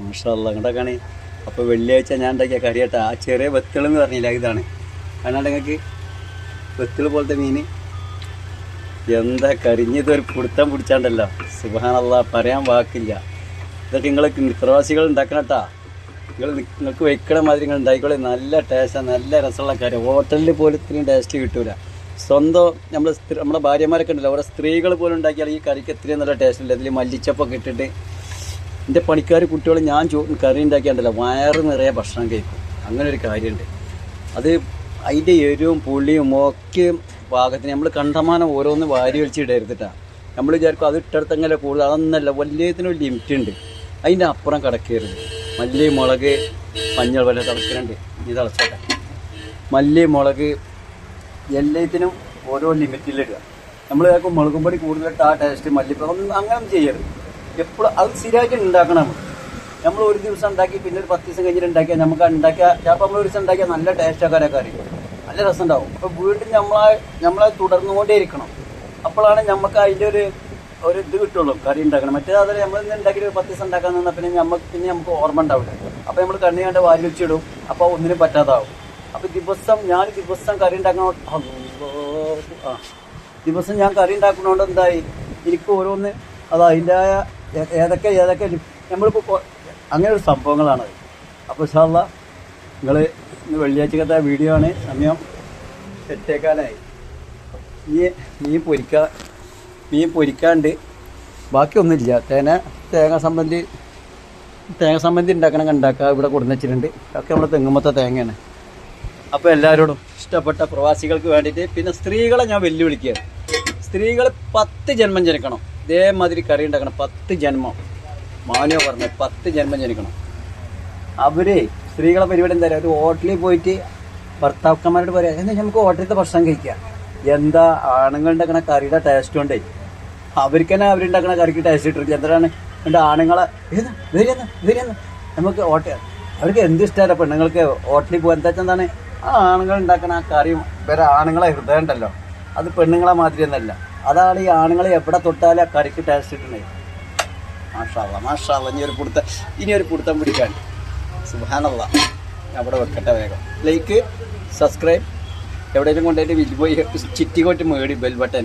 മാഷാ അല്ലാ ഇങ്ങോട്ടൊക്കെയാണ്. അപ്പോൾ വെള്ളിയാഴ്ച ഞാൻ ഉണ്ടാക്കിയ കറി കേട്ടോ. ആ ചെറിയ വെത്തൾ എന്ന് പറഞ്ഞില്ല, ഇതാണ്. കാരണം നിങ്ങൾക്ക് വെത്തൾ പോലത്തെ മീൻ എന്താ കരിഞ്ഞതൊരു പിടുത്തം പിടിച്ചാണ്ടല്ലോ. സുബ്ഹാനല്ലാ, പറയാൻ വാക്കില്ല. ഇതൊക്കെ നിങ്ങൾ പ്രവാസികൾ ഉണ്ടാക്കണം കേട്ടോ. നിങ്ങൾക്ക് വെക്കണ മാതിരി നിങ്ങൾ ഉണ്ടായിക്കോളെ. നല്ല ടേസ്റ്റാണ്, നല്ല രസമുള്ള കറി. ഹോട്ടലിൽ പോലും ഇത്രയും ടേസ്റ്റ് കിട്ടൂല. സ്വന്തം നമ്മുടെ ഭാര്യമാരൊക്കെ ഉണ്ടല്ലോ, ഓരോ സ്ത്രീകൾ പോലും ഉണ്ടാക്കിയാൽ ഈ കറിക്ക് ഇത്രയും നല്ല ടേസ്റ്റ് ഇല്ല. അതിൽ മല്ലിച്ചപ്പൊക്കെ ഇട്ടിട്ട് എൻ്റെ പണിക്കാർ കുട്ടികൾ ഞാൻ കറി ഉണ്ടാക്കിയാണ്ടല്ലോ വയറ് നിറയെ ഭക്ഷണം കഴിക്കും. അങ്ങനെ ഒരു കാര്യമുണ്ട്. അത് അതിൻ്റെ എരിവും പുളിയും ഒക്കെ പാകത്തിന് നമ്മൾ കണ്ടമാനം ഓരോന്ന് വാരി ഒഴിച്ചിടരുത്തിട്ടാണ്. നമ്മൾ വിചാരിക്കും അത് ഇട്ടെടുത്തങ്ങനെ കൂടുതൽ, അതൊന്നല്ല. വലിയതിനൊരു ലിമിറ്റ് ഉണ്ട്, അതിൻ്റെ അപ്പുറം കിടക്കരുത്. മല്ലി മുളക് മഞ്ഞൾ വല്ല തിളക്കുന്നുണ്ട്, ഇത് തിളച്ചോട്ടെ. മല്ലി മുളക് എല്ലാത്തിനും ഓരോ ലിമിറ്റിലിടുക. നമ്മൾ കേൾക്കും മുളകും പൊടി കൂടുതലിട്ട് ആ ടേസ്റ്റ് മല്ലിപ്പൊടി ഒന്നും അങ്ങനെ ചെയ്യരുത്. എപ്പോഴും അത് സ്ഥിരമായിട്ട് ഉണ്ടാക്കണം. നമ്മൾ ഒരു ദിവസം ഉണ്ടാക്കി പിന്നെ ഒരു 10 ദിവസം കഴിഞ്ഞിട്ട് ഉണ്ടാക്കിയാൽ നമുക്ക് ചിലപ്പോൾ നമ്മൾ ഒരു ദിവസം ഉണ്ടാക്കിയാൽ നല്ല ടേസ്റ്റ് ആക്കാനൊക്കെ അറിയും, നല്ല രസം ഉണ്ടാവും. അപ്പോൾ വീണ്ടും നമ്മളെ തുടർന്നുകൊണ്ടേ ഇരിക്കണം. അപ്പോഴാണ് നമുക്ക് അതിൻ്റെ ഒരു ഇത് കിട്ടുള്ളൂ, കറി ഉണ്ടാക്കണം. മറ്റേത് അതിൽ നമ്മൾ ഇന്ന് ഉണ്ടാക്കി ഒരു 10 ദിവസം ഉണ്ടാക്കാൻ നിന്നാൽ പിന്നെ നമുക്ക് ഓർമ്മ ഉണ്ടാവില്ല. അപ്പോൾ നമ്മൾ കണ്ണി കണ്ട് വാരി വെച്ചിടും, അപ്പോൾ ഒന്നിനും പറ്റാതാവും. അപ്പോൾ ഞാൻ ദിവസം കറി ഉണ്ടാക്കണോ ദിവസം ഞാൻ കറി ഉണ്ടാക്കണോണ്ട് എന്തായി എനിക്ക് ഓരോന്ന് അത് അതിൻ്റെതായ ഏതൊക്കെ നമ്മളിപ്പോൾ അങ്ങനെ ഒരു സംഭവങ്ങളാണത്. അപ്പോൾ ഇൻഷാ അല്ലാ നിങ്ങൾ ഇന്ന് വെള്ളിയാഴ്ചത്തെ വീഡിയോ ആണ്. സമയം സെറ്റേക്കാനായി. മീൻ പൊരിക്കാണ്ട് ബാക്കിയൊന്നുമില്ല. തേങ്ങ സംബന്ധി ഉണ്ടാക്കുക. ഇവിടെ കൊടുന്ന് വെച്ചിട്ടുണ്ട്. ഒക്കെ നമ്മുടെ തെങ്ങുമ്പത്തെ തേങ്ങയാണ്. അപ്പോൾ എല്ലാവരോടും ഇഷ്ടപ്പെട്ട പ്രവാസികൾക്ക് വേണ്ടിയിട്ട് പിന്നെ സ്ത്രീകളെ ഞാൻ വെല്ലുവിളിക്കുകയാണ്. സ്ത്രീകൾ 10 ജന്മം ജനിക്കണം, ഇതേമാതിരി കറി ഉണ്ടാക്കണം. 10 ജന്മം മാനിയോ പറഞ്ഞ 10 ജന്മം ജനിക്കണം. സ്ത്രീകളെ പരിപാടി എന്താ പറയുക, ഒരു ഹോട്ടലിൽ പോയിട്ട് ഭർത്താക്കന്മാരോട് പറയാം എന്നാൽ നമുക്ക് ഹോട്ടലിലത്തെ ഭക്ഷണം കഴിക്കാം. എന്താ ആണുങ്ങൾ ഉണ്ടാക്കണ കറിയുടെ ടേസ്റ്റ് കൊണ്ടേ അവർക്ക് തന്നെ അവരുണ്ടാക്കണ കറിക്ക് ടേസ്റ്റ് കിട്ടില്ല. എന്താണ് എൻ്റെ ആണുങ്ങളെ വരുന്ന നമുക്ക് അവർക്ക് എന്ത് ഇഷ്ടമല്ല. പെണ്ണുങ്ങൾക്ക് ഹോട്ടലിൽ പോകാൻ എന്താ എന്താണ് ആ ആണുങ്ങൾ ഉണ്ടാക്കണ ആ കറിയും വേറെ ആണുങ്ങളെ ഹൃദയം ഉണ്ടല്ലോ, അത് പെണ്ണുങ്ങളെ മാതിരി ഒന്നല്ല. അതാണ് ഈ ആണുങ്ങളെ എവിടെ തൊട്ടാലും ആ കറിക്ക് ടേസ്റ്റ് കിട്ടണേ. മാഷാ അല്ലാ ഇനി ഒരു പിടുത്തം പിടിക്കാൻ. സുബ്ഹാനല്ലാ, അവിടെ വെക്കട്ടെ വേഗം. ലൈക്ക് സബ്സ്ക്രൈബ് എവിടെയെങ്കിലും കൊണ്ടുപോയിട്ട് ചിറ്റിക്കോട്ട് മേടി ബെൽ ബട്ടൺ.